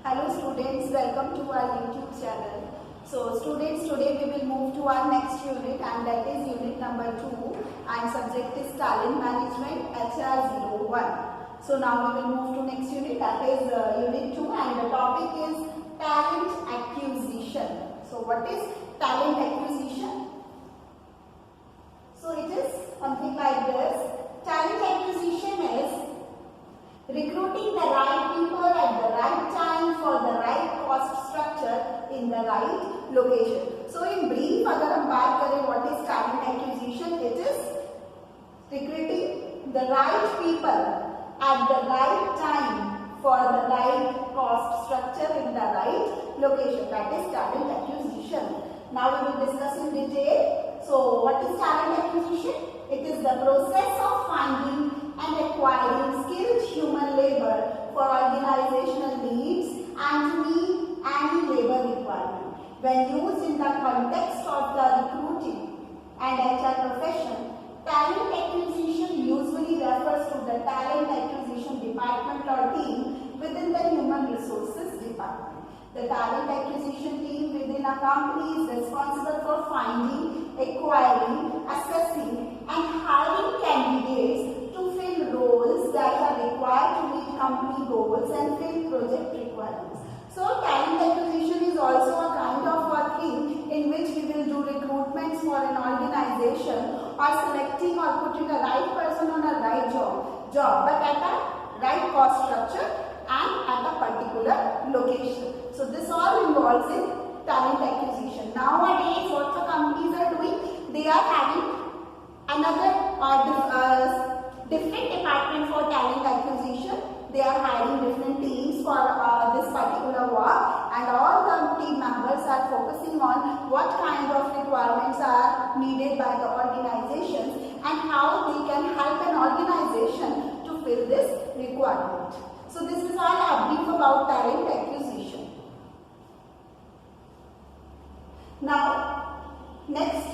Hello students, welcome to our YouTube channel. So students, today we will move to our next unit and that is unit number 2 and subject is talent management HR01. So now we will move to next unit, that is unit 2, and the topic is talent acquisition. So what is talent acquisition? So it is something like this. Talent acquisition is recruiting the right people at the right time for the right cost structure in the right location. So in brief, अगर हम बात करें what is talent acquisition, it is recruiting the right people at the right time for the right cost structure in the right location. That is talent acquisition. Now we will discuss in detail. So what is talent acquisition? It is the process of finding and acquiring skilled human labor for organizational needs and to meet any labor requirement. When used in the context of the recruiting and HR profession, talent acquisition usually refers to the talent acquisition department or team within the human resources department. The talent acquisition team within a company is responsible for finding, acquiring, assessing and hiring candidates to fill roles that are required to meet company goals and fill project requirements. So talent acquisition is also a kind of a thing in which we will do recruitments for an organization or selecting or putting a right person on a right job but at a right cost structure and at a particular location. So this all involves in talent acquisition. Nowadays what the companies are doing, they are having another different department for talent acquisition. They are hiring different teams for this particular work, and all the team members are focusing on what kind of requirements are needed by the organizations and how they can help an organization to fill this requirement. So this is all a brief about talent acquisition. Now, next,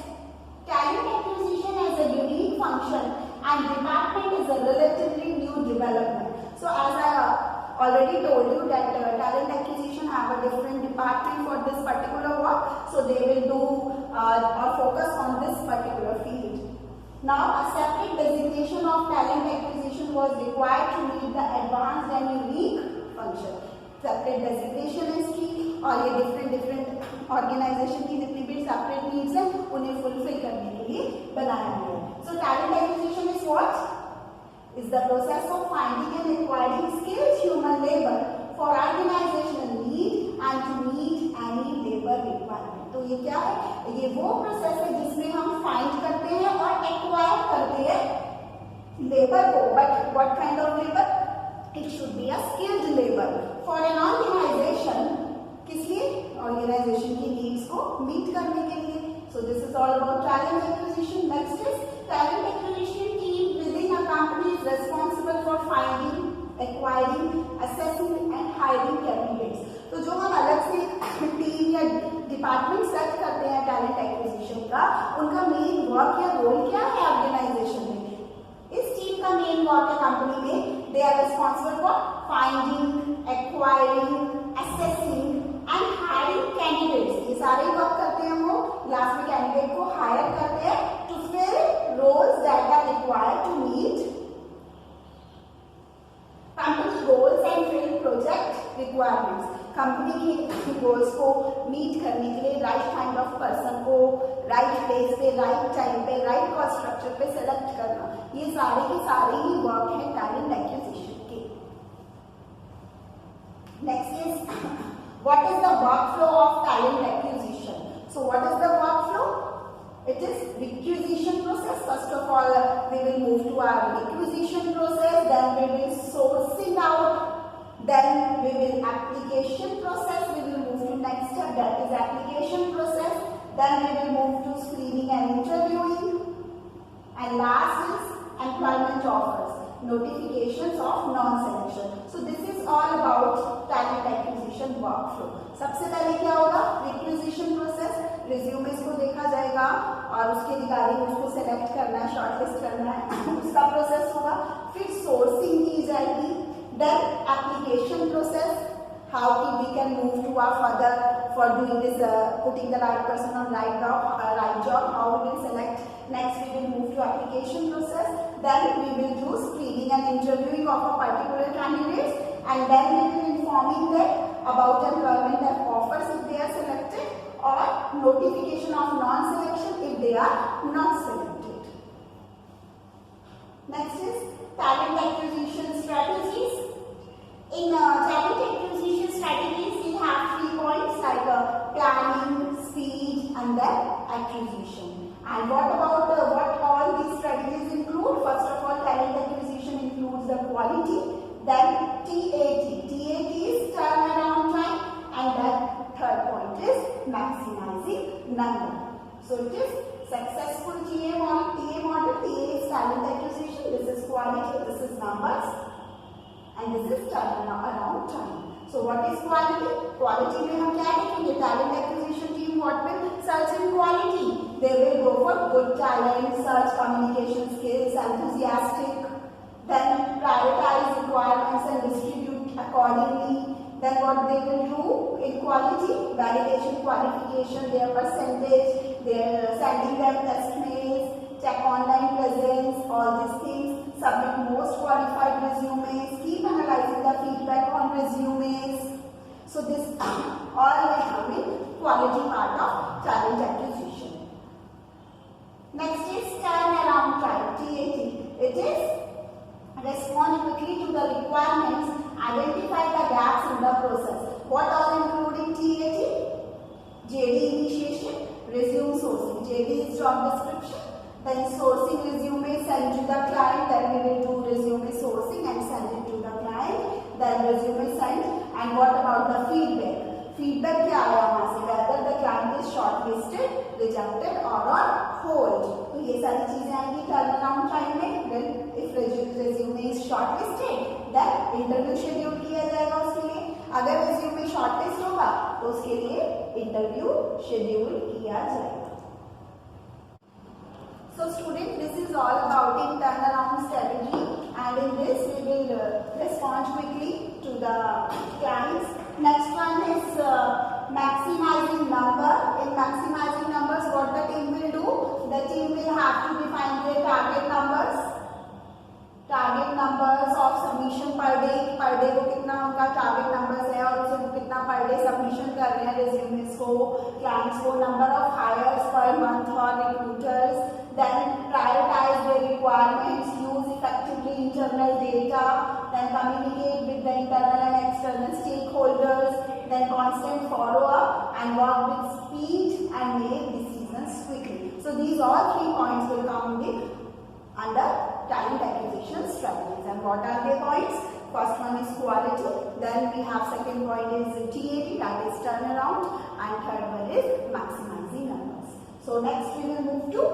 talent acquisition as a unique function and department is a relatively new development. So as I already told you that talent acquisition have a different department for this particular work. So they will do or focus on this particular field. Now a separate designation of talent acquisition was required to meet the advanced and unique function. Separate designation is key और ये different organization की जितनी भी separate needs हैं उन्हें fulfill करने के लिए बनाया गया है. So talent acquisition is what? Is the process of finding and acquiring skilled human labor for organizational need and to meet any labor requirement. तो ये क्या है? ये वो प्रोसेस है जिसमें हम फाइंड करते हैं और एक्वायर करते हैं लेबर को. But what kind of labour? It should be a skilled labour for an organisation. किस लिए? ऑर्गेनाइजेशन की नीड्स को मीट करने के लिए. So this is all about talent acquisition. Next is talent acquisition team within a company is responsible for finding, acquiring, assessing and hiring candidates. तो जो हम अलग से टीम या डिपार्टमेंट सेट करते हैं टैलेंट एक्विजिशन का, उनका मेन वर्क या रोल क्या है ऑर्गेनाइजेशन में? इस टीम का मेन वर्क है कंपनी में, they are responsible for finding, acquiring, assessing and hiring candidates. ये सारे वर्क करते हैं वो. लास्ट में कैंडिडेट को हायर करते हैं to fill roles that are required to meet company goals and fill project requirements. Company के गोल्स को मीट करने के लिए राइट काइंड ऑफ पर्सन को राइट प्लेस पे, राइट टाइम पे, राइट कॉस्ट स्ट्रक्चर पे सेलेक्ट करना, ये सारे के सारे ही वर्क है टैलेंट एक्विजिशन के. Next is what is the workflow of talent acquisition? So what is the workflow? It is requisition process. First of all, we will move to our requisition process, then we will sourcing out, then we will application process. We will move to next step, that is application process. Then we will move to screening and interviewing, and last is employment offers, notifications of non-selection. So this is all about talent acquisition workflow. सबसे पहले क्या होगा? Requisition process. Resumes को देखा जाएगा और उसके regarding उसको सेलेक्ट करना है, शॉर्टलिस्ट करना है, उसका प्रोसेस होगा. फिर सोर्सिंग की जाएगी, then application process, how we can move to our further for doing this, putting the right person on right job, how we will select. Next we will move to application process, then we will do screening and interviewing of a particular candidates, and then we will informing them about employment and offers if they are selected, or notification of non-selection if they are not selected. Next is talent acquisition strategies. In talent acquisition strategies, we have 3 points like planning, speed, and then acquisition. And what about what all these strategies include? First of all, talent acquisition includes the quality, then TAT. TAT is turnaround time, and then third point is maximizing number. So it is successful TA model. TA is talent acquisition, this is quality, this is numbers, and this is turnaround time. So what is quality? Quality में हम क्या देखेंगे? Talent acquisition team what will search in quality? They will go for good talent, search communication skills, enthusiastic. Then prioritize requirements and distribute accordingly. Then what they will do in quality? Validation, qualification, their percentage, their sending them test mails, check online presence, all these things. Submit most qualified resumes, keep analyzing the feedback on resumes. So this all will come in quality part of talent acquisition. Next is turnaround time, TAT. It is respond quickly to the requirements, identify the gaps in the process. What all including TAT? JD initiation, resume sourcing. JD is job description. Then sourcing resume, send to the client, then we will do resume sourcing and send it to the client, then resume sent. And what about the feedback? Feedback क्या आया वहाँ से? Whether the client is shortlisted, rejected or on hold. तो ये सारी चीजें आएंगी turnaround time में. Then if resume is shortlisted, then interview schedule किया जाएगा उसके लिए. अगर resume shortlist होगा तो उसके लिए interview schedule किया जाएगा. So student, this is all about in turnaround strategy, and in this we will respond quickly to the clients. Next one is maximizing number. In maximizing numbers, what the team will do? The team will have to define their target numbers of submission per day. Per day को कितना उनका target numbers है और उसे कितना per day submission कर रहे हैं resumes को, clients को, number of hires per month for recruiters. Then prioritize their requirements, use effectively internal data, then communicate with the internal and external stakeholders, then constant follow-up and work with speed and make decisions quickly. So these all 3 points will come under talent acquisition strategies. And what are the points? First one is quality, then we have second point is TAT, that is turnaround, and third one is maximizing numbers. So next we will move to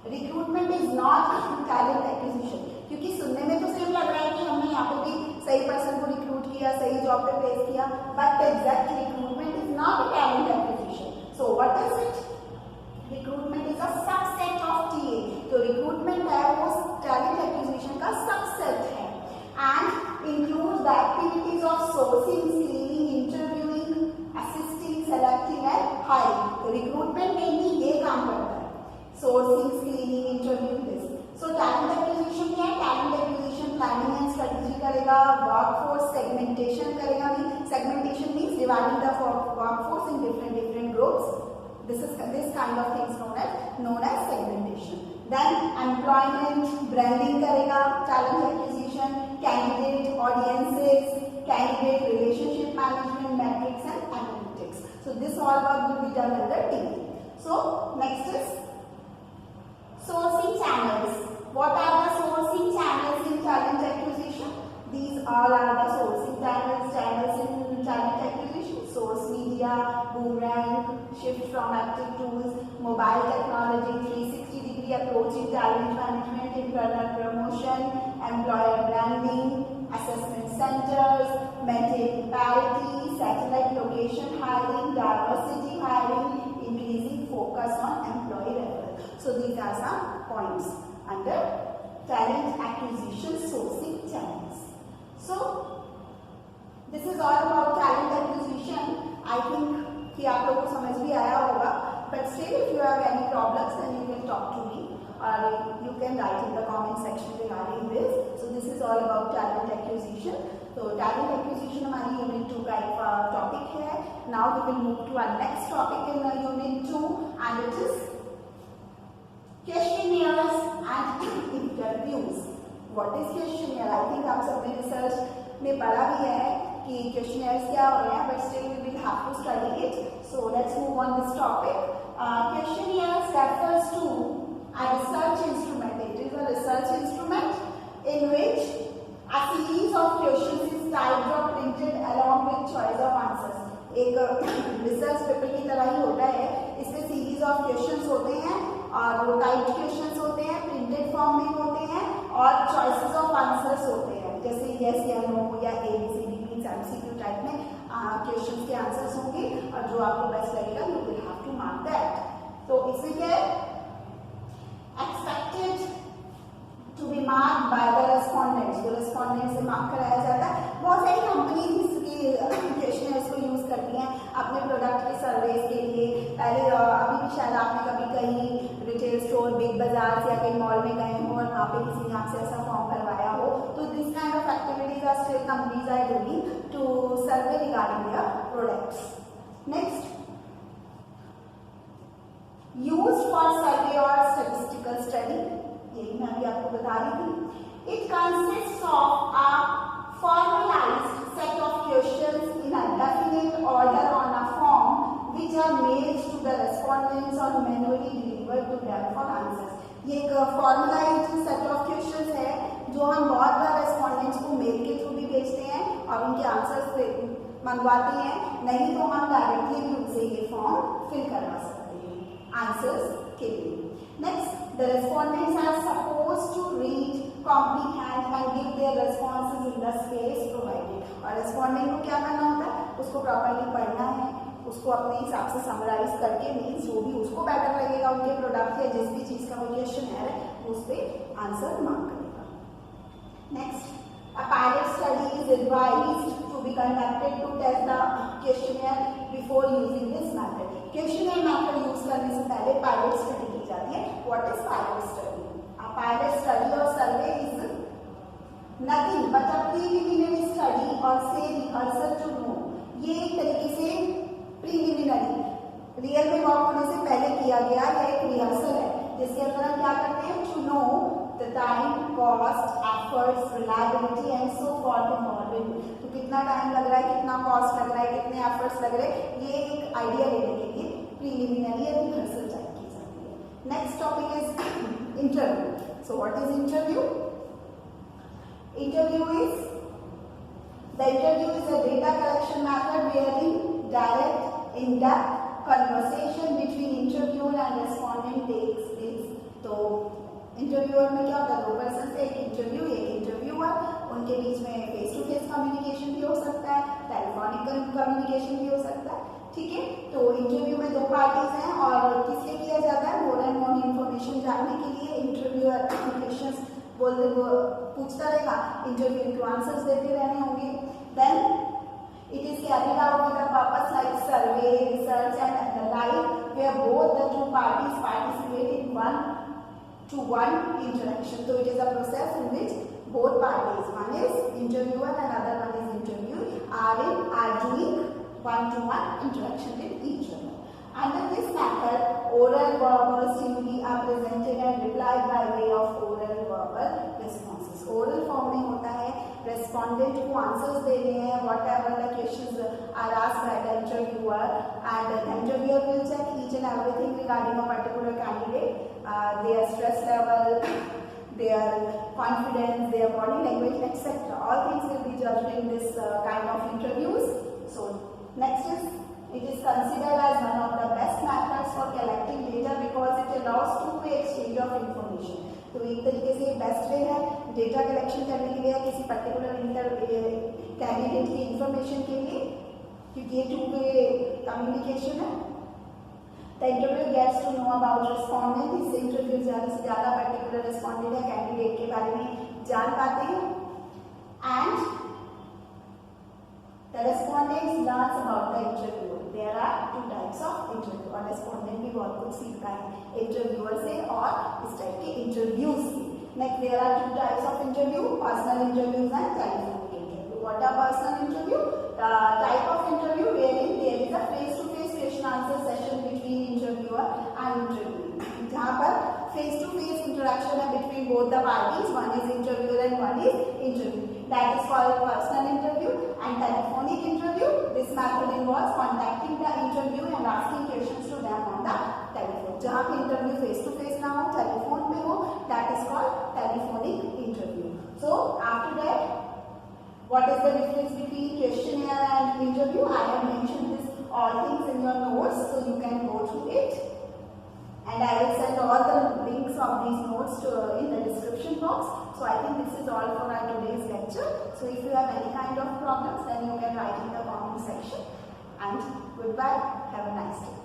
recruitment is not talent acquisition, क्योंकि सुनने में तो same लग रहा है कि हमने यहाँ पे भी सही पर्सन को रिक्रूट किया, सही जॉब पे प्लेस किया, but exact recruitment is not talent acquisition. So what is it? Recruitment is a subset of TA. तो रिक्रूटमेंट है वो टैलेंट एक्विजिशन का सबसेट है and includes the activities of sourcing, screening, interviewing, assisting, selecting and hiring. तो recruitment mainly ये काम करता है, sourcing, screening, interview, this. So talent acquisition क्या है? Talent acquisition planning and strategy करेगा, workforce segmentation करेगा. Segmentation means dividing the workforce in different groups. This kind of things known as segmentation. Then employment branding करेगा, talent acquisition, candidate audiences, candidate relationship management, metrics and analytics. So this all work will be done under team. So next is sourcing channels. What are the sourcing channels in talent acquisition? These all are the sourcing channels in talent acquisition. Source media, boomerang, shift from active tools, mobile technology, 360-degree approach in talent management, internal promotion, employer branding, assessment centers, maintaining parity, satellite location hiring, diversity hiring, increasing focus on employee referral. So these are some points under talent acquisition sourcing channels. So this is all about कि आप लोगों को समझ भी आया होगा, but still if you have any problems then you can talk to me or you can write in the comment section regarding this. So this is all about talent acquisition. So talent acquisition हमारी unit 2 का एक topic है. Now we will move to our next topic in unit 2 and it is questionnaires and interviews. What is questionnaire? I think आप सबने research में पढ़ा भी है कि questionnaires क्या हो रहे हैं, but still we will have to study it. So let's move on this topic. Questionnaires refers to a research instrument. It is a research instrument in which a series of questions is typed or printed along with choice of answers. एक research paper की तरह ही होता है, इसमें series of questions होते हैं और वो टाइप्ड क्वेश्चंस होते हैं, प्रिंटेड फॉर्म में होते हैं और चॉइसेस ऑफ आंसर्स होते हैं, जैसे यस या नो या A B C D means MCQ type में क्वेश्चंस के आंसर्स होंगे और जो आपको बेस्ट लगेगा you will have to mark that. तो इसमें क्या है, expected to be marked by the respondents. जो respondents से मार्क कराया जाता है. बहुत सारी कंपनीज इसके क्वेश्चनर्स को यूज करती हैं अपने प्रोडक्ट के सर्वेस के लिए. पहले अभी भी शायद आपने कभी कहीं रिटेल स्टोर, बिग बाजार या कहीं मॉल में गए हो और वहाँ पे किसी ने आपसे ऐसा फॉर्म भरवाया हो, तो this kind of activities are still companies are doing to survey regarding their products. Next, used for survey or statistical study. यही मैं अभी आपको बता रही थी. It consists of a formalized set of questions in a definite order on a form which are mailed to the respondents or manually delivered to them for answers. ये एक formalized set of questions है जो हम बहुत बार respondents को mail के through भी भेजते हैं और उनके आंसर्स मंगवाते हैं, नहीं तो हम डायरेक्टली भी उनसे ये फॉर्म फिल करवा सकते हैं आंसर्स के लिए. Next, the respondents are supposed to read, comprehend and give their responses in the space provided. और रेस्पोंडेंट को क्या करना होता है, उसको प्रॉपर्ली पढ़ना है, उसको अपने हिसाब से समराइज करके मीन्स जो भी उसको बेटर लगेगा उनके प्रोडक्ट या जिस भी चीज का वो क्वेश्चन है उस पर आंसर मार्क करेगा. Next, a pilot study is advised to be conducted to test the questionnaire before using this method. Questionnaire method use करने से पहले पायलट स्टडी की जाती है. What is pilot study? A pilot study or survey is nothing but a preliminary study or say rehearsal to know. ये एक तरीके से प्रीलिमिनरी रियल में वर्क होने से पहले किया गया या एक रिहर्सल है जिसके अंदर हम क्या करते हैं, to know the time, cost, efforts, reliability and so forth involve in. तो कितना टाइम लग रहा है, कितना कॉस्ट लग रहा है, कितने एफर्ट्स लग रहे हैं, ये एक आइडिया लेने के लिए प्रीलिमिनरी या रिहर्सल टाइप की जाती है. Next topic is interview. So what is interview? Interview is the interview is a data collection method wherein direct in-depth conversation between interviewer and respondent takes place. तो interviewer में क्या होता है, दो पर्सन से एक इंटरव्यू एक इंटरव्यूअर, उनके बीच में फेस टू फेस कम्युनिकेशन भी हो सकता है, टेलीफोनिक कम्युनिकेशन भी हो सकता है. ठीक है, तो इंटरव्यू में दो पार्टीज हैं और किस लिए किया जाता है, मोर एंड मोर इन्फॉर्मेशन जानने के लिए. इंटरव्यूअर क्वेश्चंस बोलते वो पूछता रहेगा, इंटरव्यू को आंसर्स देते रहने होंगे. Then it is carried out with a purpose like survey, research and the like, where both the two parties participate in one-to-one interaction. So it is a process in which both parties, one is interviewer and other one is interviewed, are doing one-to-one interaction with each other. Under this method, oral verbal stimuli are presented and replied by way of oral verbal responses. Oral form में होता है, respondent को answers दे रहे हैं whatever the questions are asked by the interviewer, and the interviewer will check each and everything regarding a particular candidate, their stress level, their confidence, their body language, etc. All things will be judged in this kind of interviews. So next is, it is considered as one of the best methods for collecting data because it allows two-way exchange of information. तो एक तरीके से best way है data collection करने के लिए किसी particular candidate की इंफॉर्मेशन के लिए, क्योंकि ये टू-वे कम्युनिकेशन है. The interviewer gets to know about respondent. इससे इंटरव्यू ज़्यादा से ज़्यादा पर्टिकुलर रिस्पॉन्डेंट या कैंडिडेट के बारे में जान पाते हैं. And The respondent learns about the interview. There are two types of interview. और respondent भी बहुत कुछ सीखता है interviewer से और इस type के interviews से. Next, there are two types of interview: personal interviews and telephonic interview. What are personal interview? The type of interview wherein there is a face-to-face question-answer session between interviewer and interviewee. जहाँ पर face-to-face interaction है between both the parties. One is interviewer and one is interviewee. That is called personal interview. And telephonic interview, this method involves contacting the interview and asking questions to them on the telephone. जहाँ पे interview face-to-face ना हो, telephone पे हो, that is called telephonic interview. So after that, what is the difference between questionnaire and interview? I have mentioned this all things in your notes, so you can go through it. And I will send all the links of these notes in the description box. So I think this is all for our today's lecture. So if you have any kind of problems, then you can write in the comment section. And goodbye. Have a nice day.